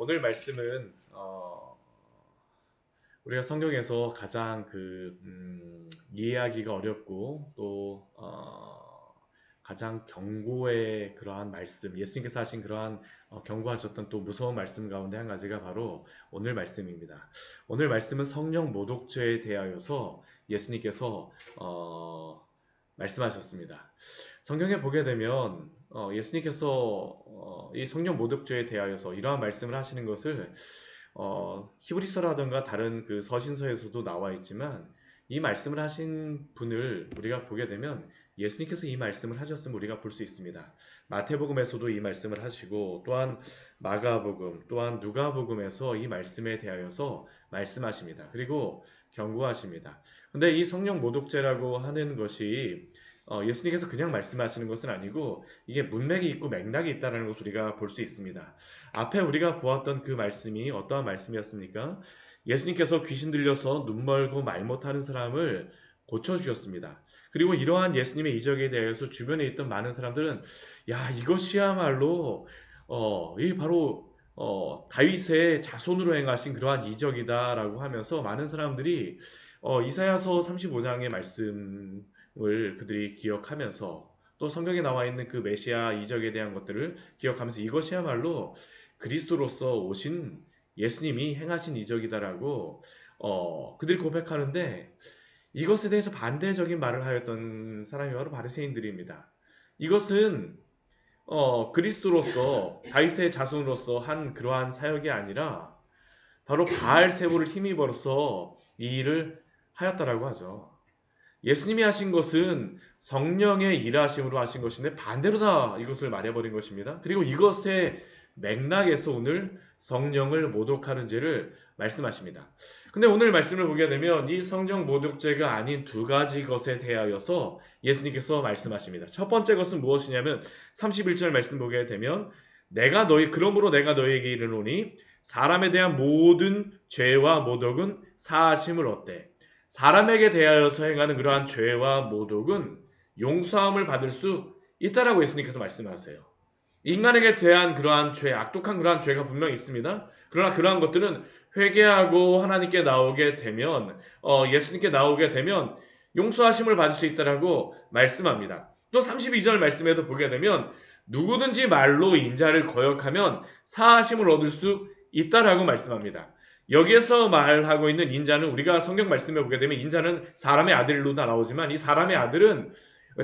오늘 말씀은 우리가 성경에서 가장 이해하기가 어렵고 또 가장 경고의 그러한 말씀, 예수님께서 하신 그러한 경고하셨던 또 무서운 말씀 가운데 한 가지가 바로 오늘 말씀입니다. 오늘 말씀은 성령 모독죄에 대하여서 예수님께서 말씀하셨습니다. 성경에 보게 되면 예수님께서 이 성령 모독죄에 대하여서 이러한 말씀을 하시는 것을 히브리서라든가 다른 그 서신서에서도 나와 있지만 이 말씀을 하신 분을 우리가 보게 되면 예수님께서 이 말씀을 하셨음을 우리가 볼 수 있습니다. 마태복음에서도 이 말씀을 하시고 또한 마가복음 또한 누가복음에서 이 말씀에 대하여서 말씀하십니다. 그리고 경고하십니다. 근데 이 성령 모독죄라고 하는 것이 예수님께서 그냥 말씀하시는 것은 아니고 이게 문맥이 있고 맥락이 있다는 것을 우리가 볼 수 있습니다. 앞에 우리가 보았던 그 말씀이 어떠한 말씀이었습니까? 예수님께서 귀신 들려서 눈 멀고 말 못하는 사람을 고쳐주셨습니다. 그리고 이러한 예수님의 이적에 대해서 주변에 있던 많은 사람들은 야 이것이야말로 이 바로 다윗의 자손으로 행하신 그러한 이적이다라고 하면서 많은 사람들이 이사야서 35장의 말씀을 그들이 기억하면서 또 성경에 나와 있는 그 메시아 이적에 대한 것들을 기억하면서 이것이야말로 그리스도로서 오신 예수님이 행하신 이적이다라고 그들이 고백하는데 이것에 대해서 반대적인 말을 하였던 사람이 바로 바리새인들입니다. 이것은 그리스도로서 다윗의 자손으로서 한 그러한 사역이 아니라 바로 바알세부를 힘입어서 이 일을 하였다라고 하죠. 예수님이 하신 것은 성령의 일하심으로 하신 것인데 반대로 다 이것을 말해버린 것입니다. 그리고 이것의 맥락에서 오늘 성령을 모독하는 죄를 말씀하십니다. 근데 오늘 말씀을 보게 되면 이 성령 모독죄가 아닌 두 가지 것에 대하여서 예수님께서 말씀하십니다. 첫 번째 것은 무엇이냐면 31절 말씀 보게 되면 그러므로 내가 너희에게 이르노니 사람에 대한 모든 죄와 모독은 사하심을 얻되 사람에게 대하여서 행하는 그러한 죄와 모독은 용서함을 받을 수 있다라고 예수님께서 말씀하세요. 인간에게 대한 그러한 죄, 악독한 그러한 죄가 분명히 있습니다. 그러나 그러한 것들은 회개하고 하나님께 나오게 되면 예수님께 나오게 되면 용서하심을 받을 수 있다라고 말씀합니다. 또 32절 말씀에도 보게 되면 누구든지 말로 인자를 거역하면 사하심을 얻을 수 있다라고 말씀합니다. 여기에서 말하고 있는 인자는 우리가 성경 말씀에 보게 되면 인자는 사람의 아들로 다 나오지만 이 사람의 아들은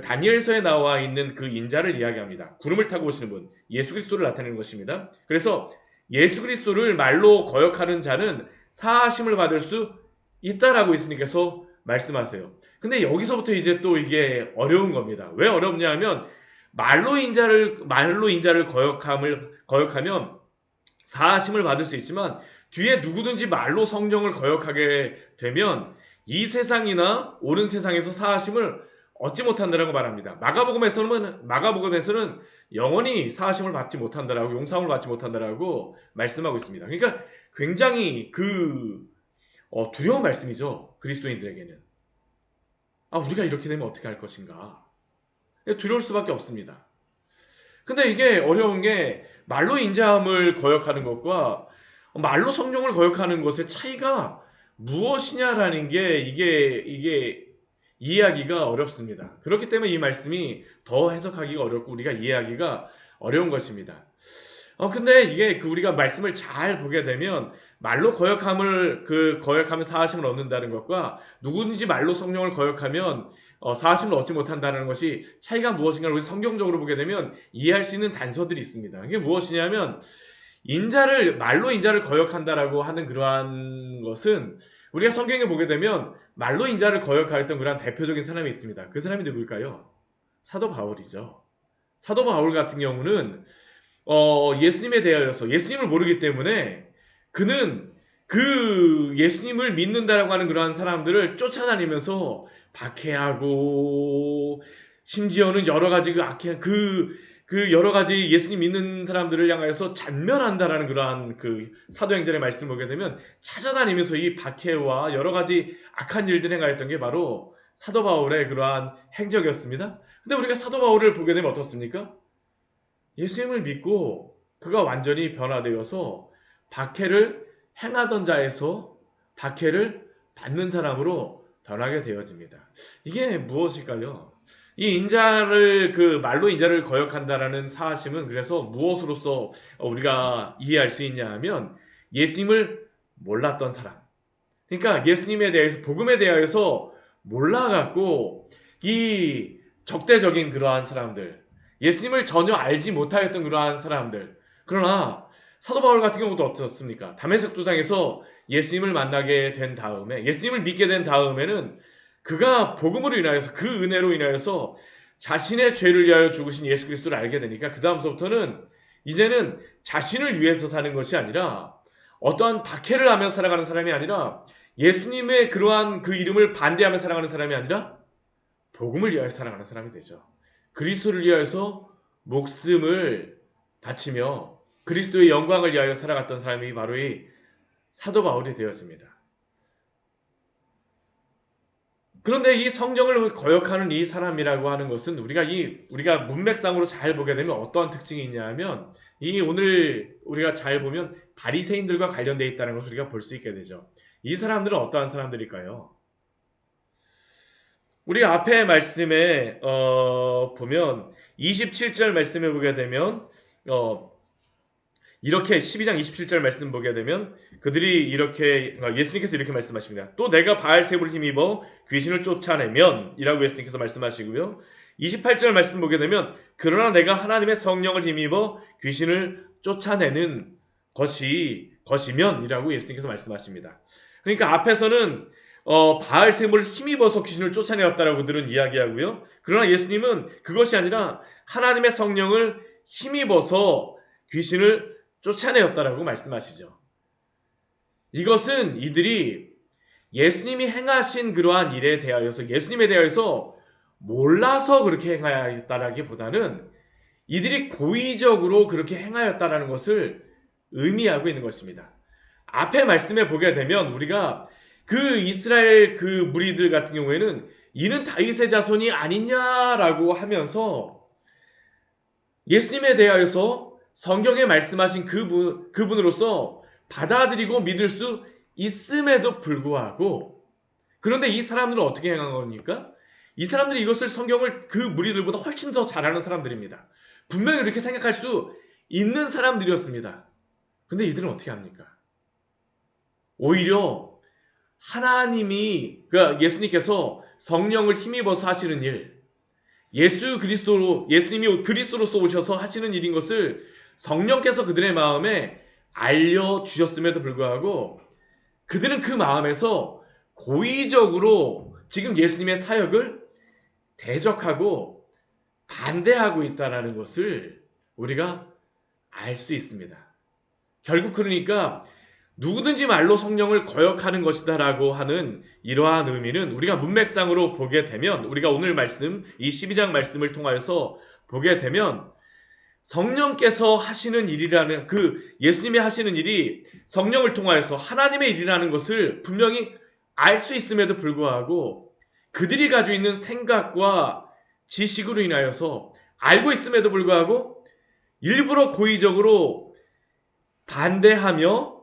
다니엘서에 나와 있는 그 인자를 이야기합니다. 구름을 타고 오시는 분, 예수 그리스도를 나타내는 것입니다. 그래서 예수 그리스도를 말로 거역하는 자는 사하심을 받을 수 있다라고 예수님께서 말씀하세요. 근데 여기서부터 이제 또 이게 어려운 겁니다. 왜 어렵냐 하면 말로 인자를 거역하면 사하심을 받을 수 있지만 뒤에 누구든지 말로 성령을 거역하게 되면 이 세상이나 옳은 세상에서 사하심을 얻지 못한다라고 말합니다. 마가복음에서는 영원히 사하심을 받지 못한다라고 용서함을 받지 못한다라고 말씀하고 있습니다. 그러니까 굉장히 두려운 말씀이죠. 그리스도인들에게는. 우리가 이렇게 되면 어떻게 할 것인가? 두려울 수밖에 없습니다. 근데 이게 어려운 게 말로 인자함을 거역하는 것과 말로 성령을 거역하는 것의 차이가 무엇이냐라는 게 이게 이해하기가 어렵습니다. 그렇기 때문에 이 말씀이 더 해석하기가 어렵고 우리가 이해하기가 어려운 것입니다. 근데 이게 우리가 말씀을 잘 보게 되면 말로 거역하면 사하심을 얻는다는 것과 누구든지 말로 성령을 거역하면 사하심을 얻지 못한다는 것이 차이가 무엇인가를 우리 성경적으로 보게 되면 이해할 수 있는 단서들이 있습니다. 이게 무엇이냐면 말로 인자를 거역한다라고 하는 그러한 것은 우리가 성경에 보게 되면 말로 인자를 거역하였던 그러한 대표적인 사람이 있습니다. 그 사람이 누굴까요? 사도 바울이죠. 사도 바울 같은 경우는 예수님에 대하여서 예수님을 모르기 때문에 그는 그 예수님을 믿는다라고 하는 그러한 사람들을 쫓아다니면서 박해하고 심지어는 여러 가지 여러 가지 예수님 믿는 사람들을 향하여서 잔멸한다라는 그러한 사도행전의 말씀을 보게 되면 찾아다니면서 이 박해와 여러 가지 악한 일들을 행하였던 게 바로 사도 바울의 그러한 행적이었습니다. 근데 우리가 사도 바울을 보게 되면 어떻습니까? 예수님을 믿고 그가 완전히 변화되어서 박해를 행하던 자에서 박해를 받는 사람으로 변하게 되어집니다. 이게 무엇일까요? 이 인자를 말로 인자를 거역한다라는 사심은 그래서 무엇으로서 우리가 이해할 수 있냐 하면 예수님을 몰랐던 사람. 그러니까 예수님에 대해서 복음에 대하여서 몰라갖고 이 적대적인 그러한 사람들, 예수님을 전혀 알지 못하였던 그러한 사람들. 그러나 사도 바울 같은 경우도 어떻습니까? 다메섹 도상에서 예수님을 만나게 된 다음에, 예수님을 믿게 된 다음에는 그가 복음으로 인하여서, 그 은혜로 인하여서 자신의 죄를 위하여 죽으신 예수 그리스도를 알게 되니까 그 다음서부터는 이제는 자신을 위해서 사는 것이 아니라 어떠한 박해를 하며 살아가는 사람이 아니라 예수님의 그러한 그 이름을 반대하며 살아가는 사람이 아니라 복음을 위하여 살아가는 사람이 되죠. 그리스도를 위하여서 목숨을 바치며 그리스도의 영광을 위하여 살아갔던 사람이 바로 이 사도 바울이 되어집니다. 그런데 이 성경을 거역하는 이 사람이라고 하는 것은 우리가 문맥상으로 잘 보게 되면 어떠한 특징이 있냐 하면 이 오늘 우리가 잘 보면 바리새인들과 관련되어 있다는 것을 우리가 볼 수 있게 되죠. 이 사람들은 어떠한 사람들일까요? 우리 앞에 말씀에 보면 27절 말씀에 보게 되면 이렇게 12장 27절 말씀 보게 되면 그들이 이렇게 예수님께서 이렇게 말씀하십니다. 또 내가 바알세불을 힘입어 귀신을 쫓아내면 이라고 예수님께서 말씀하시고요. 28절 말씀 보게 되면 그러나 내가 하나님의 성령을 힘입어 귀신을 쫓아내는 것이면 이라고 예수님께서 말씀하십니다. 그러니까 앞에서는 바알세불을 힘입어서 귀신을 쫓아내었다라고 그들은 이야기하고요. 그러나 예수님은 그것이 아니라 하나님의 성령을 힘입어서 귀신을 쫓아내었다라고 말씀하시죠. 이것은 이들이 예수님이 행하신 그러한 일에 대하여서 예수님에 대하여서 몰라서 그렇게 행하였다라기보다는 이들이 고의적으로 그렇게 행하였다라는 것을 의미하고 있는 것입니다. 앞에 말씀에 보게 되면 우리가 그 이스라엘 그 무리들 같은 경우에는 이는 다윗의 자손이 아니냐라고 하면서 예수님에 대하여서 성경에 말씀하신 그분으로서 받아들이고 믿을 수 있음에도 불구하고 그런데 이 사람들은 어떻게 행한 겁니까? 이 사람들이 이것을 성경을 그 무리들보다 훨씬 더 잘하는 사람들입니다. 분명히 이렇게 생각할 수 있는 사람들이었습니다. 근데 이들은 어떻게 합니까? 오히려 하나님이 그러니까 예수님께서 성령을 힘입어서 하시는 일, 예수님이 그리스도로서 오셔서 하시는 일인 것을 성령께서 그들의 마음에 알려주셨음에도 불구하고 그들은 그 마음에서 고의적으로 지금 예수님의 사역을 대적하고 반대하고 있다는 것을 우리가 알 수 있습니다. 결국 그러니까 누구든지 말로 성령을 거역하는 것이다 라고 하는 이러한 의미는 우리가 문맥상으로 보게 되면 우리가 오늘 말씀 이 12장 말씀을 통하여서 보게 되면 성령께서 하시는 일이라는 예수님이 하시는 일이 성령을 통하여서 하나님의 일이라는 것을 분명히 알 수 있음에도 불구하고 그들이 가지고 있는 생각과 지식으로 인하여서 알고 있음에도 불구하고 일부러 고의적으로 반대하며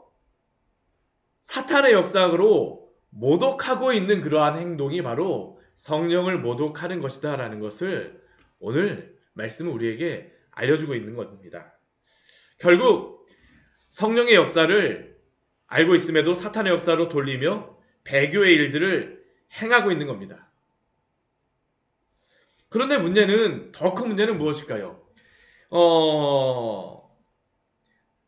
사탄의 역사로 모독하고 있는 그러한 행동이 바로 성령을 모독하는 것이다 라는 것을 오늘 말씀은 우리에게 알려주고 있는 겁니다. 결국 성령의 역사를 알고 있음에도 사탄의 역사로 돌리며 배교의 일들을 행하고 있는 겁니다. 그런데 더 큰 문제는 무엇일까요?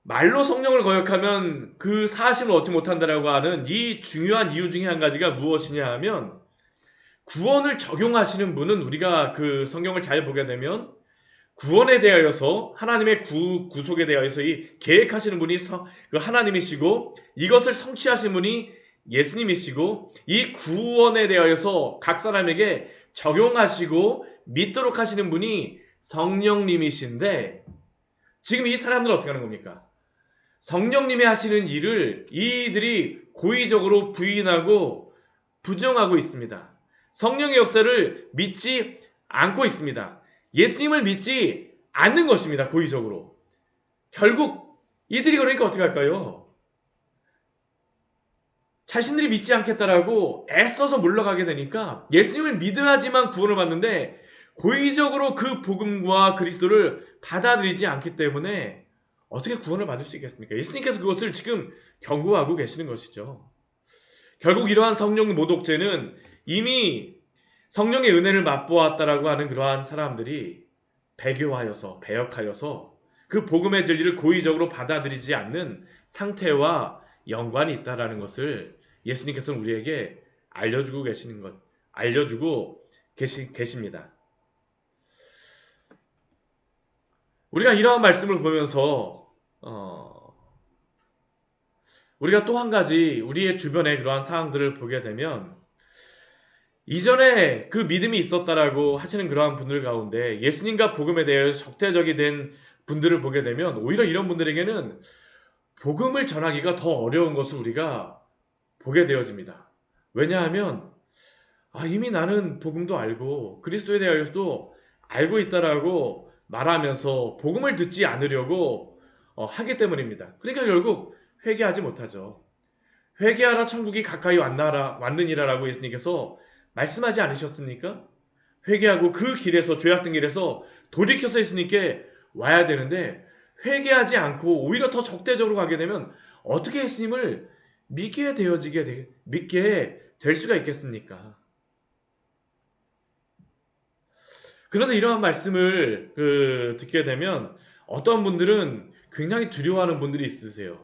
말로 성령을 거역하면 그 사심을 얻지 못한다라고 하는 이 중요한 이유 중에 한 가지가 무엇이냐 하면 구원을 적용하시는 분은 우리가 그 성경을 잘 보게 되면 구원에 대하여서 하나님의 구속에 대하여서 이 계획하시는 분이 그 하나님이시고 이것을 성취하신 분이 예수님이시고 이 구원에 대하여서 각 사람에게 적용하시고 믿도록 하시는 분이 성령님이신데 지금 이 사람들은 어떻게 하는 겁니까? 성령님이 하시는 일을 이들이 고의적으로 부인하고 부정하고 있습니다. 성령의 역사를 믿지 않고 있습니다. 예수님을 믿지 않는 것입니다. 고의적으로. 결국 이들이 그러니까 어떻게 할까요? 자신들이 믿지 않겠다라고 애써서 물러가게 되니까 예수님을 믿어야지만 구원을 받는데 고의적으로 그 복음과 그리스도를 받아들이지 않기 때문에 어떻게 구원을 받을 수 있겠습니까? 예수님께서 그것을 지금 경고하고 계시는 것이죠. 결국 이러한 성령 모독죄는 이미 성령의 은혜를 맛보았다라고 하는 그러한 사람들이 배교하여서 배역하여서 그 복음의 진리를 고의적으로 받아들이지 않는 상태와 연관이 있다라는 것을 예수님께서는 우리에게 알려주고 계십니다. 우리가 이러한 말씀을 보면서 우리가 또 한 가지 우리의 주변에 그러한 상황들을 보게 되면 이전에 그 믿음이 있었다라고 하시는 그러한 분들 가운데 예수님과 복음에 대해 적대적이 된 분들을 보게 되면 오히려 이런 분들에게는 복음을 전하기가 더 어려운 것을 우리가 보게 되어집니다. 왜냐하면 이미 나는 복음도 알고 그리스도에 대하여서도 알고 있다라고 말하면서 복음을 듣지 않으려고 하기 때문입니다. 그러니까 결국 회개하지 못하죠. 회개하라 천국이 가까이 왔느니라라고 예수님께서 말씀하지 않으셨습니까? 회개하고 그 길에서 죄악된 길에서 돌이켜서 예수님께 와야 되는데 회개하지 않고 오히려 더 적대적으로 가게 되면 어떻게 예수님을 믿게 될 수가 있겠습니까? 그런데 이러한 말씀을 듣게 되면 어떤 분들은 굉장히 두려워하는 분들이 있으세요.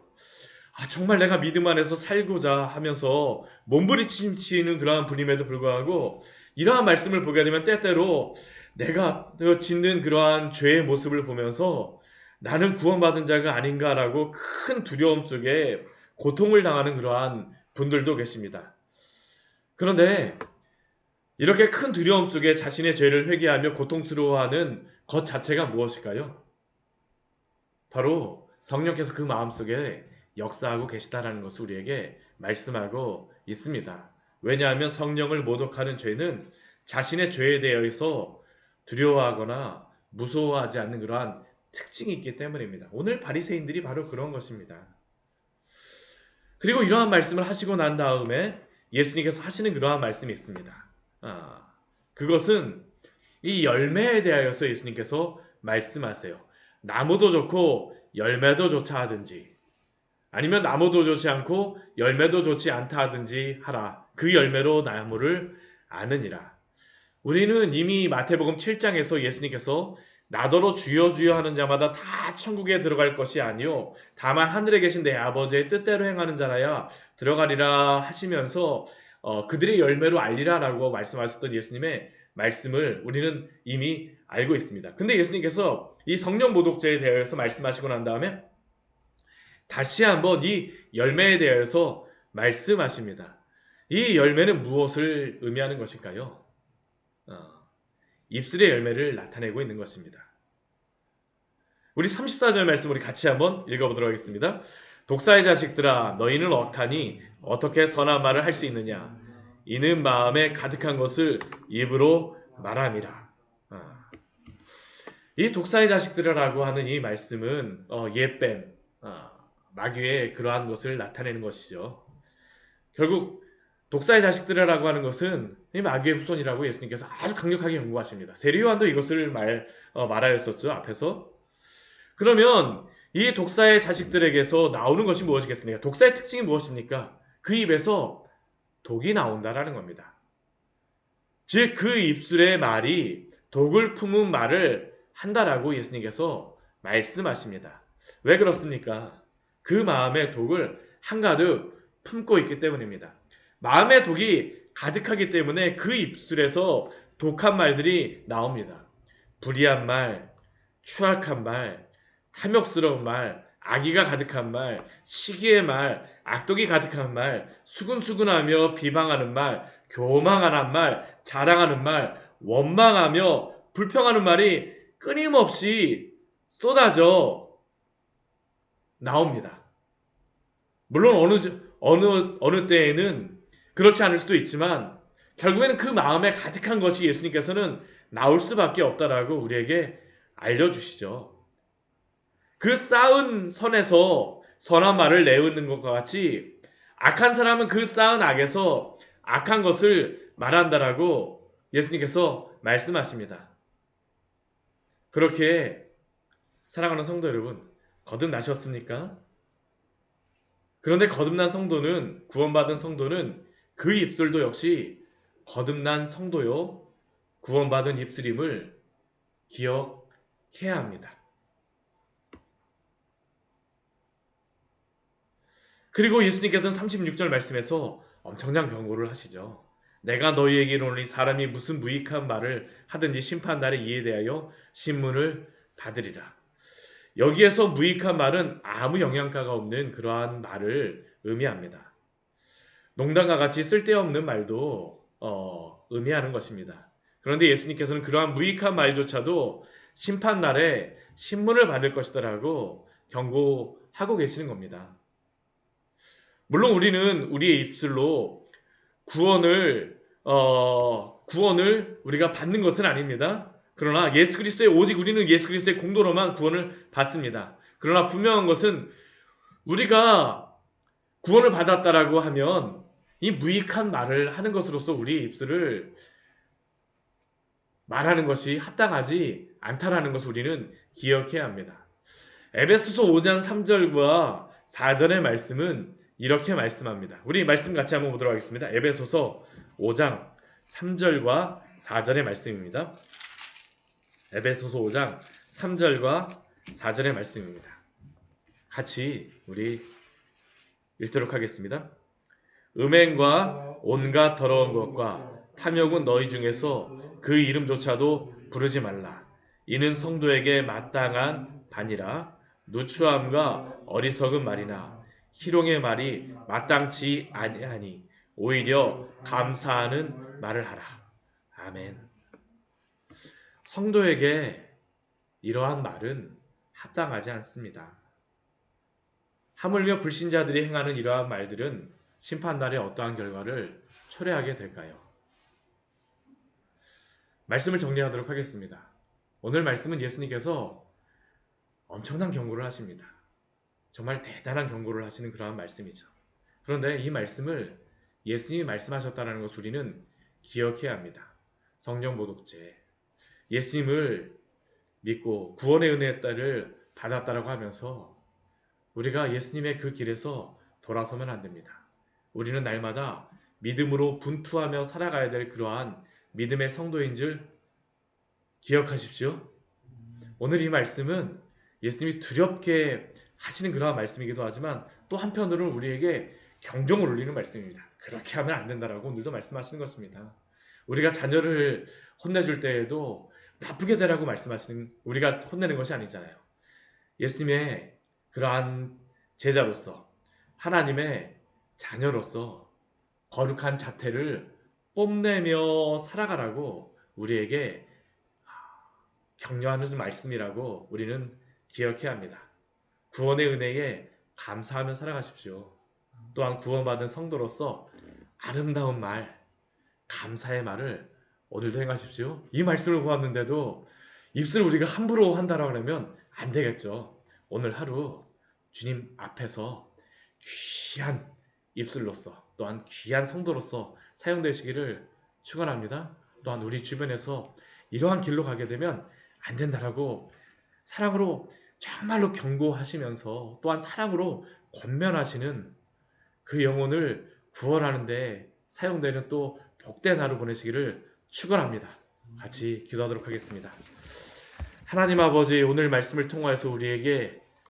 정말 내가 믿음 안에서 살고자 하면서 몸부림치는 그러한 분임에도 불구하고 이러한 말씀을 보게 되면 때때로 내가 짓는 그러한 죄의 모습을 보면서 나는 구원받은 자가 아닌가라고 큰 두려움 속에 고통을 당하는 그러한 분들도 계십니다. 그런데 이렇게 큰 두려움 속에 자신의 죄를 회개하며 고통스러워하는 것 자체가 무엇일까요? 바로 성령께서 그 마음속에 역사하고 계시다라는 것을 우리에게 말씀하고 있습니다. 왜냐하면 성령을 모독하는 죄는 자신의 죄에 대해서 두려워하거나 무서워하지 않는 그러한 특징이 있기 때문입니다. 오늘 바리새인들이 바로 그런 것입니다. 그리고 이러한 말씀을 하시고 난 다음에 예수님께서 하시는 그러한 말씀이 있습니다. 그것은 이 열매에 대하여서 예수님께서 말씀하세요. 나무도 좋고 열매도 좋자 하든지 아니면 나무도 좋지 않고 열매도 좋지 않다 하든지 하라. 그 열매로 나무를 아느니라. 우리는 이미 마태복음 7장에서 예수님께서 나더러 주여 주여 하는 자마다 다 천국에 들어갈 것이 아니요 다만 하늘에 계신 내 아버지의 뜻대로 행하는 자라야 들어가리라 하시면서 그들의 열매로 알리라라고 말씀하셨던 예수님의 말씀을 우리는 이미 알고 있습니다. 근데 예수님께서 이 성령 모독죄에 대해서 말씀하시고 난 다음에 다시 한번 이 열매에 대해서 말씀하십니다. 이 열매는 무엇을 의미하는 것일까요? 입술의 열매를 나타내고 있는 것입니다. 우리 34절 말씀 우리 같이 한번 읽어보도록 하겠습니다. 독사의 자식들아 너희는 억하니 어떻게 선한 말을 할 수 있느냐 이는 마음에 가득한 것을 입으로 말함이라. 이 독사의 자식들이라고 하는 이 말씀은 예뱀 마귀의 그러한 것을 나타내는 것이죠. 결국 독사의 자식들이라고 하는 것은 이 마귀의 후손이라고 예수님께서 아주 강력하게 경고하십니다. 세리요한도 이것을 말하였었죠. 앞에서. 그러면 이 독사의 자식들에게서 나오는 것이 무엇이겠습니까? 독사의 특징이 무엇입니까? 그 입에서 독이 나온다라는 겁니다. 즉 그 입술의 말이 독을 품은 말을 한다라고 예수님께서 말씀하십니다. 왜 그렇습니까? 그 마음의 독을 한가득 품고 있기 때문입니다. 마음의 독이 가득하기 때문에 그 입술에서 독한 말들이 나옵니다. 불의한 말, 추악한 말, 탐욕스러운 말, 악의가 가득한 말, 시기의 말, 악독이 가득한 말, 수근수근하며 비방하는 말, 교만한 말, 자랑하는 말, 원망하며 불평하는 말이 끊임없이 쏟아져 나옵니다. 물론 어느 때에는 그렇지 않을 수도 있지만 결국에는 그 마음에 가득한 것이 예수님께서는 나올 수밖에 없다라고 우리에게 알려주시죠. 그 쌓은 선에서 선한 말을 내놓는 것과 같이 악한 사람은 그 쌓은 악에서 악한 것을 말한다라고 예수님께서 말씀하십니다. 그렇게 사랑하는 성도 여러분, 거듭나셨습니까? 그런데 거듭난 성도는, 구원받은 성도는 그 입술도 역시 거듭난 성도요, 구원받은 입술임을 기억해야 합니다. 그리고 예수님께서는 36절 말씀에서 엄청난 경고를 하시죠. 내가 너희에게 이르노니 사람이 무슨 무익한 말을 하든지 심판날에 이에 대하여 신문을 받으리라. 여기에서 무익한 말은 아무 영양가가 없는 그러한 말을 의미합니다. 농담과 같이 쓸데없는 말도 의미하는 것입니다. 그런데 예수님께서는 그러한 무익한 말조차도 심판날에 신문을 받을 것이다라고 경고하고 계시는 겁니다. 물론 우리는 우리의 입술로 구원을 우리가 받는 것은 아닙니다. 그러나 오직 우리는 예수 그리스도의 공로로만 구원을 받습니다. 그러나 분명한 것은 우리가 구원을 받았다라고 하면 이 무익한 말을 하는 것으로서 우리의 입술을 말하는 것이 합당하지 않다라는 것을 우리는 기억해야 합니다. 에베소서 5장 3절과 4절의 말씀은 이렇게 말씀합니다. 우리 말씀 같이 한번 보도록 하겠습니다. 에베소서 5장 3절과 4절의 말씀입니다. 에베소서 5장 3절과 4절의 말씀입니다. 같이 우리 읽도록 하겠습니다. 음행과 온갖 더러운 것과 탐욕은 너희 중에서 그 이름조차도 부르지 말라. 이는 성도에게 마땅한 반이라. 누추함과 어리석은 말이나 희롱의 말이 마땅치 아니하니 오히려 감사하는 말을 하라. 아멘. 성도에게 이러한 말은 합당하지 않습니다. 하물며 불신자들이 행하는 이러한 말들은 심판날에 어떠한 결과를 초래하게 될까요? 말씀을 정리하도록 하겠습니다. 오늘 말씀은 예수님께서 엄청난 경고를 하십니다. 정말 대단한 경고를 하시는 그러한 말씀이죠. 그런데 이 말씀을 예수님이 말씀하셨다는 것을 우리는 기억해야 합니다. 성령 모독죄, 예수님을 믿고 구원의 은혜의 딸을 받았다라고 하면서 우리가 예수님의 그 길에서 돌아서면 안 됩니다. 우리는 날마다 믿음으로 분투하며 살아가야 될 그러한 믿음의 성도인 줄 기억하십시오. 오늘 이 말씀은 예수님이 두렵게 하시는 그러한 말씀이기도 하지만 또 한편으로는 우리에게 경종을 울리는 말씀입니다. 그렇게 하면 안 된다라고 오늘도 말씀하시는 것입니다. 우리가 자녀를 혼내줄 때에도 나쁘게 되라고 말씀하시는, 우리가 혼내는 것이 아니잖아요. 예수님의 그러한 제자로서, 하나님의 자녀로서 거룩한 자태를 뽐내며 살아가라고 우리에게 격려하는 말씀이라고 우리는 기억해야 합니다. 구원의 은혜에 감사하며 살아가십시오. 또한 구원받은 성도로서 아름다운 말, 감사의 말을 오늘도 행하십시오. 이 말씀을 보았는데도 입술을 우리가 함부로 한다라고 하면 안 되겠죠. 오늘 하루 주님 앞에서 귀한 입술로서, 또한 귀한 성도로서 사용되시기를 축원합니다. 또한 우리 주변에서 이러한 길로 가게 되면 안 된다라고 사랑으로 정말로 경고하시면서 또한 사랑으로 권면하시는 그 영혼을 구원하는 데 사용되는 또 복된 하루 보내시기를 축원합니다. 같이 기도하도록 하겠습니다. 하나님 아버지, 오늘 말씀을 통하여서 우리에게